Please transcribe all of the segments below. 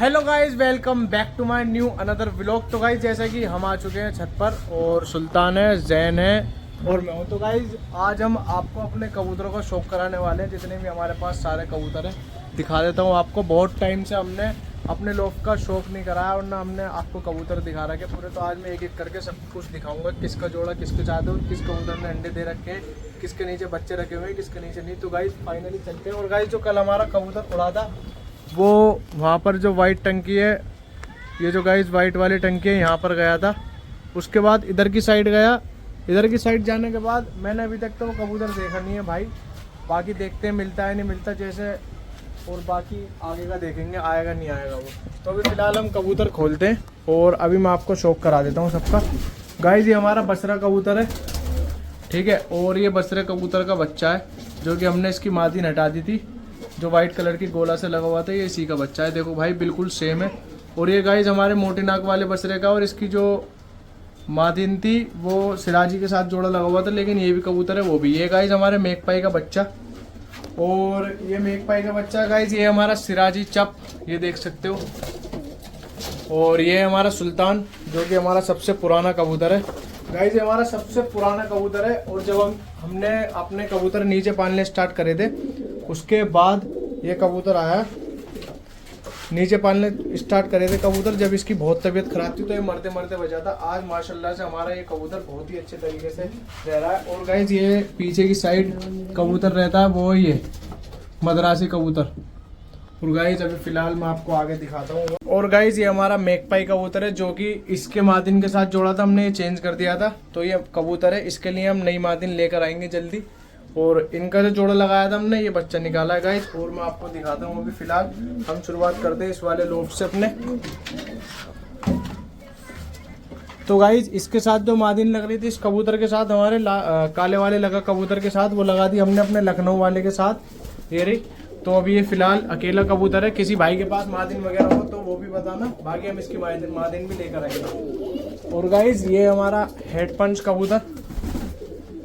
Hello guys, welcome back to my new another vlog. तो guys जैसा कि हम आ चुके हैं छत पर और सुल्तान है, जैन है और मैं हूँ। तो गाइज आज हम आपको अपने कबूतरों का शौक कराने वाले हैं। जितने भी हमारे पास सारे कबूतर हैं दिखा देता हूँ आपको। बहुत टाइम से हमने अपने लोग का शौक नहीं कराया और ना हमने आपको कबूतर दिखा रखे पूरे। तो आज मैं एक एक करके सब कुछ दिखाऊंगा, किसका जोड़ा किसके चाहते हो, किस कबूतर ने अंडे दे रखे हैं, किसके नीचे बच्चे रखे हुए हैं, किसके नीचे नहीं। तो गाइज फाइनली चलते हैं। और गाइज जो कल हमारा कबूतर उड़ा था वो वहाँ पर जो वाइट टंकी है, ये जो गाइस वाइट वाली टंकी है यहाँ पर गया था। उसके बाद इधर की साइड गया। इधर की साइड जाने के बाद मैंने अभी तक तो वो कबूतर देखा नहीं है भाई। बाकी देखते हैं मिलता है नहीं मिलता जैसे, और बाकी आगे का देखेंगे आएगा नहीं आएगा वो। तो अभी फ़िलहाल हम कबूतर खोलते हैं और अभी मैं आपको शौक करा देता हूँ सबका। गाइस ये हमारा बसरा कबूतर है, ठीक है। और ये बसरे कबूतर का बच्चा है जो कि हमने इसकी मादी हटा दी थी। जो वाइट कलर की गोला से लगा हुआ था ये इसी का बच्चा है। देखो भाई बिल्कुल सेम है। और ये गाइज हमारे मोटी नाक वाले बसरे का, और इसकी जो मादिन थी वो सिराजी के साथ जोड़ा लगा हुआ था, लेकिन ये भी कबूतर है वो भी। ये गाइज हमारे मेघपाई का बच्चा, और ये मेघपाई का बच्चा गाइज ये हमारा सिराजी चप, ये देख सकते हो। और ये हमारा सुल्तान जो कि हमारा सबसे पुराना कबूतर है। गाइज ये हमारा सबसे पुराना कबूतर है। और जब हमने अपने कबूतर नीचे पालने स्टार्ट करे थे उसके बाद ये कबूतर आया। नीचे पालने स्टार्ट करे थे कबूतर जब इसकी बहुत तबीयत खराब थी तो ये मरते मरते बचा था। आज माशाल्लाह से हमारा ये कबूतर बहुत ही अच्छे तरीके से रह रहा है। और गाइज ये पीछे की साइड कबूतर रहता है वो ये मद्रासी कबूतर। और गाइज अभी फिलहाल मैं आपको आगे दिखाता हूँ। और गाइज ये हमारा मेघपाई कबूतर है जो कि इसके मादिन के साथ जोड़ा था, हमने ये चेंज कर दिया था। तो ये कबूतर है, इसके लिए हम नई मादिन लेकर आएंगे जल्दी। और इनका जो जोड़ा लगाया था हमने, ये बच्चा निकाला है गाइज। और मैं आपको दिखाता हूँ। अभी फिलहाल हम शुरुआत करते हैं इस वाले लोफ से अपने। तो गाइज इसके साथ जो मादिन लग रही थी इस कबूतर के साथ, हमारे काले वाले लगा कबूतर के साथ, वो लगा दी हमने अपने लखनऊ वाले के साथ। ये रही। तो अभी ये फिलहाल अकेला कबूतर है। किसी भाई के पास मादिन वगैरह हो तो वो भी बताना, बाकी हम इसकी मादिन भी लेकर आएंगे। और गाइज ये हमारा हेड पंच कबूतर,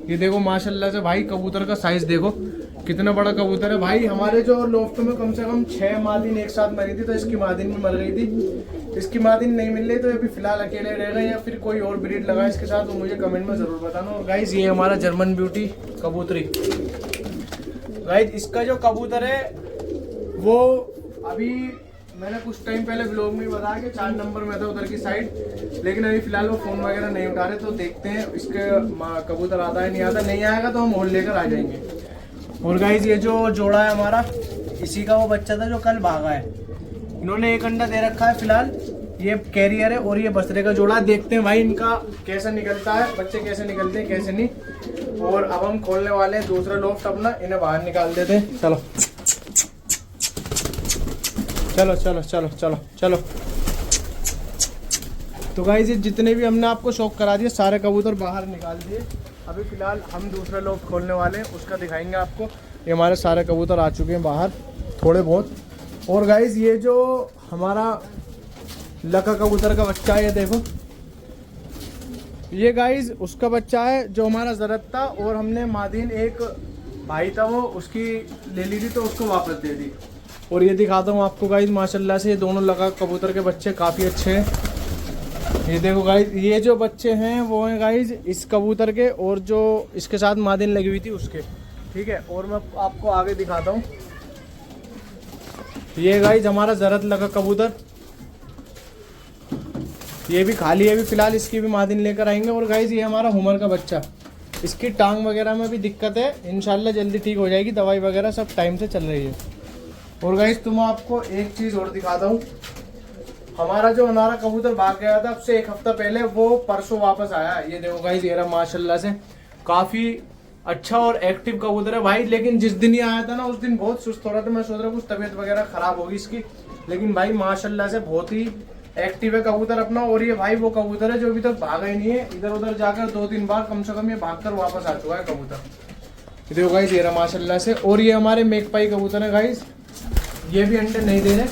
ये देखो माशाल्लाह से भाई कबूतर का साइज देखो कितना बड़ा कबूतर है भाई। हमारे जो लोफ्ट में कम से कम 6 मादिन एक साथ मरी थी, तो इसकी मादिन भी मर गई थी। इसकी मादिन नहीं मिल रही तो अभी फिलहाल अकेले रह गए, या फिर कोई और ब्रीड लगा इसके साथ, तो मुझे कमेंट में जरूर बताना। और गाइज ये हमारा जर्मन ब्यूटी कबूतरी। गाइज इसका जो कबूतर है वो अभी मैंने कुछ टाइम पहले व्लॉग में बताया कि 4 नंबर में था उधर की साइड, लेकिन अभी फिलहाल वो फोन वगैरह नहीं उठा रहे। तो देखते हैं इसके कबूतर आता है नहीं आता। नहीं आएगा तो हम और लेकर आ जाएंगे। और गाइज ये जो जोड़ा है हमारा, इसी का वो बच्चा था जो कल भागा है। इन्होंने एक अंडा दे रखा है फिलहाल, ये कैरियर है। और ये बसरे का जोड़ा, देखते हैं भाई इनका कैसा निकलता है, बच्चे कैसे निकलते हैं कैसे नहीं। और अब हम खोलने वाले हैं दूसरा लोफ्ट अपना, इन्हें बाहर निकाल देते हैं। चलो चलो चलो चलो चलो चलो। तो गाइस ये जितने भी हमने आपको शौक करा दिए सारे कबूतर बाहर निकाल दिए। अभी फिलहाल हम दूसरा लोफ्ट खोलने वाले हैं, उसका दिखाएंगे आपको। ये हमारे सारे कबूतर आ चुके हैं बाहर थोड़े बहुत। और गाइस ये जो हमारा लका कबूतर का बच्चा है, ये देखो, ये गाइस उसका बच्चा है जो हमारा जरत था। और हमने मादीन एक भाई था वो उसकी ले ली थी तो उसको वापस दे दी। और ये दिखाता हूँ आपको गाइज माशाल्लाह से ये दोनों लगा कबूतर के बच्चे काफ़ी अच्छे हैं। ये देखो गाइज ये जो बच्चे हैं वो हैं गाइज इस कबूतर के, और जो इसके साथ मादिन लगी हुई थी उसके, ठीक है। और मैं आपको आगे दिखाता हूँ। ये गाइज हमारा जरत लगा कबूतर, ये भी खाली है। अभी फिलहाल इसकी भी मादिन लेकर आएंगे। और गाइज ये हमारा हुमर का बच्चा, इसकी टांग वगैरह में भी दिक्कत है, इंशाल्लाह जल्दी ठीक हो जाएगी, दवाई वगैरह सब टाइम से चल रही है। और गाइस तुम आपको एक चीज़ और दिखाता हूँ। हमारा जो अनारा कबूतर भाग गया था अब से 1 हफ्ता पहले, वो परसों वापस आया है। ये देखो गाइस ये रहा माशाल्लाह से, काफ़ी अच्छा और एक्टिव कबूतर है भाई। लेकिन जिस दिन ये आया था ना उस दिन बहुत सुस्त हो रहा था, मैं सोच रहा कुछ तबीयत वगैरह खराब होगी इसकी, लेकिन भाई माशाल्लाह से बहुत ही एक्टिव है कबूतर अपना। और ये भाई वो कबूतर है जो अभी तक भागा ही नहीं है, इधर उधर जाकर 2-3 बार कम से कम ये भागकर वापस आ चुका है कबूतर। देखो गाइस ये रहा माशाल्लाह से। और ये हमारे मेघपाई कबूतर है गाइस, ये भी अंडे नहीं दे रहे,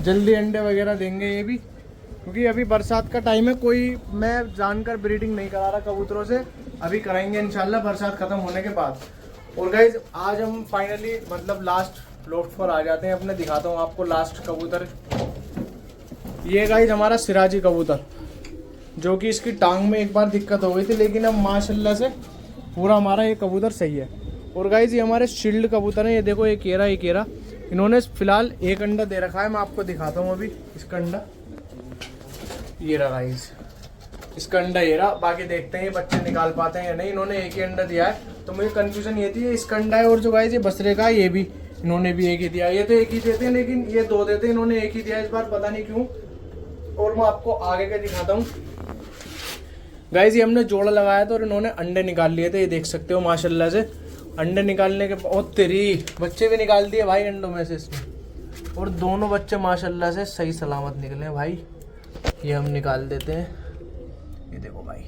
जल्दी अंडे वगैरह देंगे ये भी, क्योंकि अभी बरसात का टाइम है। कोई मैं जानकर ब्रीडिंग नहीं करा रहा कबूतरों से, अभी कराएंगे इंशाल्लाह बरसात खत्म होने के बाद। और गाइज आज हम फाइनली मतलब लास्ट लोफ्ट पर आ जाते हैं अपने, दिखाता हूँ आपको लास्ट कबूतर। ये गाइस हमारा सिराजी कबूतर, जो कि इसकी टांग में एक बार दिक्कत हो गई थी, लेकिन अब माशाल्लाह से पूरा हमारा ये कबूतर सही है। और गाइस ये हमारे शील्ड कबूतर हैं। ये देखो ये केरा इन्होंने फिलहाल एक अंडा दे रखा है, मैं आपको दिखाता हूँ अभी इसका अंडा। ये रहा गाइस इसका अंडा, ये रहा। बाकी देखते हैं ये बच्चे निकाल पाते हैं या नहीं। इन्होंने एक ही अंडा दिया है, तो मुझे कंफ्यूजन ये थी, ये इसका अंडा है और जो गाइस ये बसरे का है ये भी इन्होंने भी एक ही दिया। ये तो एक ही देते हैं, लेकिन ये 2 देते हैं, इन्होंने एक ही दिया इस बार, पता नहीं क्यों। और मैं आपको आगे का दिखाता हूँ गाइस। ये हमने जोड़ा लगाया था और इन्होंने अंडे निकाल लिए थे, ये देख सकते हो माशाल्लाह से। अंडे निकालने के बहुत तेरी बच्चे भी निकाल दिए भाई अंडों में से इसने, और दोनों बच्चे माशाल्लाह से सही सलामत निकले भाई। ये हम निकाल देते हैं, ये देखो भाई।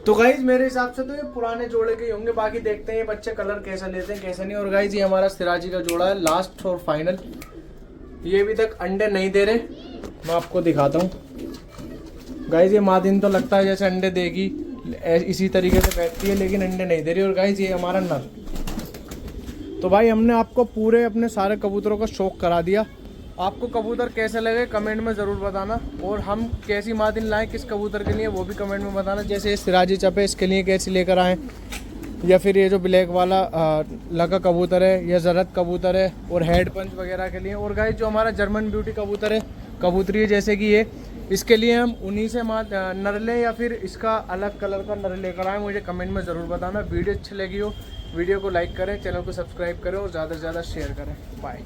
तो गाइज मेरे हिसाब से तो ये पुराने जोड़े के होंगे, बाकी देखते हैं ये बच्चे कलर कैसा लेते हैं कैसा नहीं। और गाइज ये हमारा सिराजी का जोड़ा है, लास्ट और फाइनल। ये अभी तक अंडे नहीं दे रहे, मैं आपको दिखाता हूँ गाइज। ये माँ दिन तो लगता है जैसे अंडे देगी, इसी तरीके से बैठती है, लेकिन अंडे नहीं दे रही। और गाइज ये हमारा नर। तो भाई हमने आपको पूरे अपने सारे कबूतरों का शौक करा दिया। आपको कबूतर कैसे लगे कमेंट में ज़रूर बताना, और हम कैसी मादिन लाएं किस कबूतर के लिए वो भी कमेंट में बताना। जैसे ये सिराजी चपे इसके लिए कैसी लेकर आएँ, या फिर ये जो ब्लैक वाला लगा कबूतर है, या ज़रत कबूतर है, और हेड पंच वगैरह के लिए। और गाइस जो हमारा जर्मन ब्यूटी कबूतर है, कबूतरी है जैसे कि ये, इसके लिए हम उन्हीं से नर लें या फिर इसका अलग कलर का नर लेकर आएँ, मुझे कमेंट में ज़रूर बताना। वीडियो अच्छी लगी हो वीडियो को लाइक करें, चैनल को सब्सक्राइब करें और ज़्यादा से ज़्यादा शेयर करें। बाय।